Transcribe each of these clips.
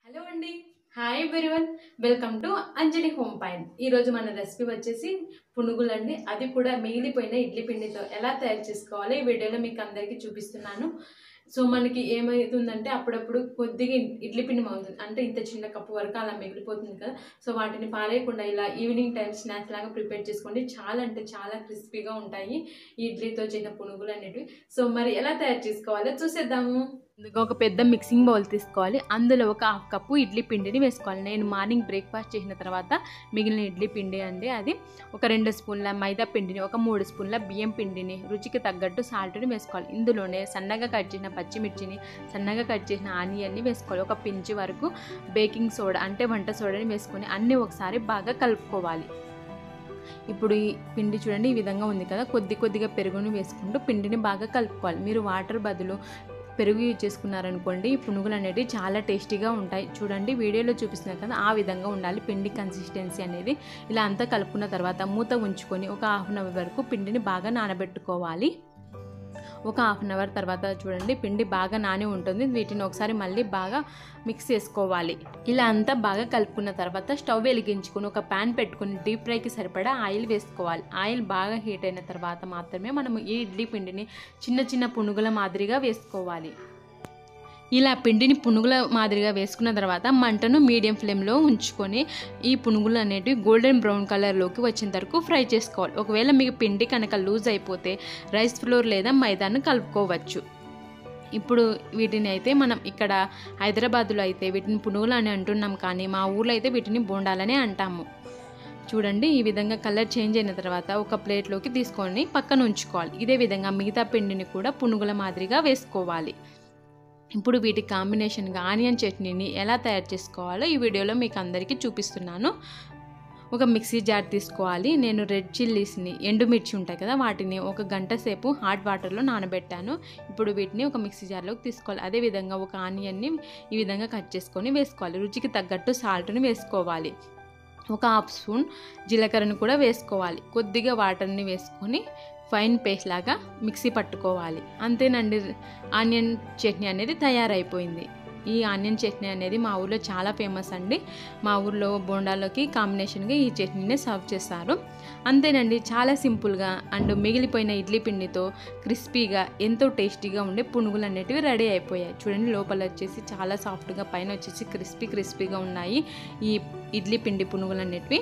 Hello అండి, hi everyone, welcome to Anjali home point. ఈరోజు మన రెసిపీ వచ్చేసి పునుగులండి. అది కూడా మిగిలిపోయిన ఇడ్లీ పిండితో ఎలా తయారు చేసుకోవాలి ఈ వీడియోలో మీకు అందరికీ చూపిస్తున్నాను. సో మనకి ఏమవుతుందంటే అప్పుడప్పుడు కొద్దిగా ఇడ్లీ పిండి అవుతుంది, అంటే ఇంత చిన్న కప్పు వరకు అలా మిగిలిపోతుంది కదా. సో వాటిని పారేయకుండా ఇలా ఈవినింగ్ టైం స్నాక్స్ లాగా ప్రిపేర్ చేసుకోండి. చాలా అంటే చాలా క్రిస్పీగా ఉంటాయి ఈ ఇడ్లీతో చేసిన పునుగులు అనేటివి. సో మరి ఎలా తయారు చేసుకోవాలో చూసేద్దాము. ముందుగా ఒక పెద్ద మిక్సింగ్ బౌల్ తీసుకోవాలి. అందులో ఒక హాఫ్ కప్పు ఇడ్లీ పిండిని వేసుకోవాలి. నేను మార్నింగ్ బ్రేక్ఫాస్ట్ చేసిన తర్వాత మిగిలిన ఇడ్లీ పిండి అండి. అది ఒక 2 స్పూన్ల మైదా పిండిని, ఒక 3 స్పూన్ల బియ్యం పిండిని, రుచికి తగ్గట్టు సాల్ట్ని వేసుకోవాలి. ఇందులోనే సన్నగా కట్ చేసిన పచ్చిమిర్చిని, సన్నగా కట్ చేసిన ఆనియన్ని వేసుకోవాలి. ఒక పించి వరకు బేకింగ్ సోడా అంటే వంట సోడాని వేసుకొని అన్నీ ఒకసారి బాగా కలుపుకోవాలి. ఇప్పుడు ఈ పిండి చూడండి ఈ విధంగా ఉంది కదా. కొద్దిగా పెరుగును వేసుకుంటూ పిండిని బాగా కలుపుకోవాలి. మీరు వాటర్ బదులు పెరుగు యూజ్ చేసుకున్నారనుకోండి, ఈ పునుగులు అనేవి చాలా టేస్టీగా ఉంటాయి. చూడండి వీడియోలో చూపిస్తున్నారు కదా, ఆ విధంగా ఉండాలి పిండి కన్సిస్టెన్సీ అనేది. ఇలా అంతా కలుపుకున్న తర్వాత మూత ఉంచుకొని ఒక హాఫ్ అన్ అవర్ వరకు పిండిని బాగా నానబెట్టుకోవాలి. ఒక హాఫ్ అన్ అవర్ తర్వాత చూడండి పిండి బాగా నాని ఉంటుంది. వీటిని ఒకసారి మళ్ళీ బాగా మిక్స్ చేసుకోవాలి. ఇలా అంతా బాగా కలుపుకున్న తర్వాత స్టవ్ వెలిగించుకొని ఒక ప్యాన్ పెట్టుకుని డీప్ ఫ్రైకి సరిపడా ఆయిల్ వేసుకోవాలి. ఆయిల్ బాగా హీట్ అయిన తర్వాత మాత్రమే మనము ఈ ఇడ్లీ పిండిని చిన్న చిన్న పునుగుల మాదిరిగా వేసుకోవాలి. ఇలా పిండిని పునుగుల మాదిరిగా వేసుకున్న తర్వాత మంటను మీడియం ఫ్లేమ్లో ఉంచుకొని ఈ పునుగులు అనేటివి గోల్డెన్ బ్రౌన్ కలర్లోకి వచ్చేంత వరకు ఫ్రై చేసుకోవాలి. ఒకవేళ మీకు పిండి కనుక లూజ్ అయిపోతే రైస్ ఫ్లోర్ లేదా మైదాను కలుపుకోవచ్చు. ఇప్పుడు వీటిని అయితే మనం ఇక్కడ హైదరాబాద్లో అయితే వీటిని పునుగులు అని అంటున్నాం, కానీ మా ఊర్లో అయితే వీటిని బోండాలని అంటాము. చూడండి ఈ విధంగా కలర్ చేంజ్ అయిన తర్వాత ఒక ప్లేట్లోకి తీసుకొని పక్కన ఉంచుకోవాలి. ఇదే విధంగా మిగతా పిండిని కూడా పునుగుల మాదిరిగా వేసుకోవాలి. ఇప్పుడు వీటి కాంబినేషన్గా ఆనియన్ చట్నీని ఎలా తయారు చేసుకోవాలో ఈ వీడియోలో మీకు అందరికీ చూపిస్తున్నాను. ఒక మిక్సీ జార్ తీసుకోవాలి. నేను రెడ్ చిల్లీస్ని, ఎండుమిర్చి ఉంటాయి కదా, వాటిని ఒక గంట సేపు హాట్ వాటర్లో నానబెట్టాను. ఇప్పుడు వీటిని ఒక మిక్సీ జార్లోకి తీసుకోవాలి. అదేవిధంగా ఒక ఆనియన్ని ఈ విధంగా కట్ చేసుకొని వేసుకోవాలి. రుచికి తగ్గట్టు సాల్ట్ని వేసుకోవాలి. ఒక హాఫ్ స్పూన్ జీలకర్రను కూడా వేసుకోవాలి. కొద్దిగా వాటర్ని వేసుకొని ఫైన్ పేస్ట్ లాగా మిక్సీ పట్టుకోవాలి. అంతేనండి, ఆనియన్ చట్నీ అనేది తయారైపోయింది. ఈ ఆనియన్ చట్నీ అనేది మా ఊర్లో చాలా ఫేమస్ అండి. మా ఊర్లో బోండాలోకి కాంబినేషన్గా ఈ చట్నీని సర్వ్ చేస్తారు. అంతేనండి, చాలా సింపుల్గా అండ్ మిగిలిపోయిన ఇడ్లీ పిండితో క్రిస్పీగా ఎంతో టేస్టీగా ఉండే పునుగులు అనేటివి రెడీ అయిపోయాయి. చూడండి లోపల వచ్చేసి చాలా సాఫ్ట్గా, పైన వచ్చేసి క్రిస్పీగా ఉన్నాయి ఈ ఇడ్లీ పిండి పునుగులు అనేటివి.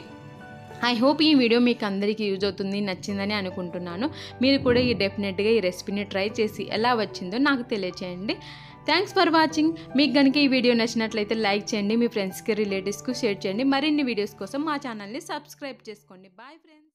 ఐ హోప్ ఈ వీడియో మీకు అందరికీ యూజ్ అవుతుంది, నచ్చిందని అనుకుంటున్నాను. మీరు కూడా డెఫినెట్గా ఈ రెసిపీని ట్రై చేసి ఎలా వచ్చిందో నాకు తెలియచేయండి. Thanks for watching. మీకు కనుక ఈ వీడియో నచ్చినట్లయితే లైక్ చేయండి, మీ ఫ్రెండ్స్కి రిలేటివ్స్కి షేర్ చేయండి. మరిన్ని వీడియోస్ కోసం మా ఛానల్ని సబ్స్క్రైబ్ చేసుకోండి. Bye friends.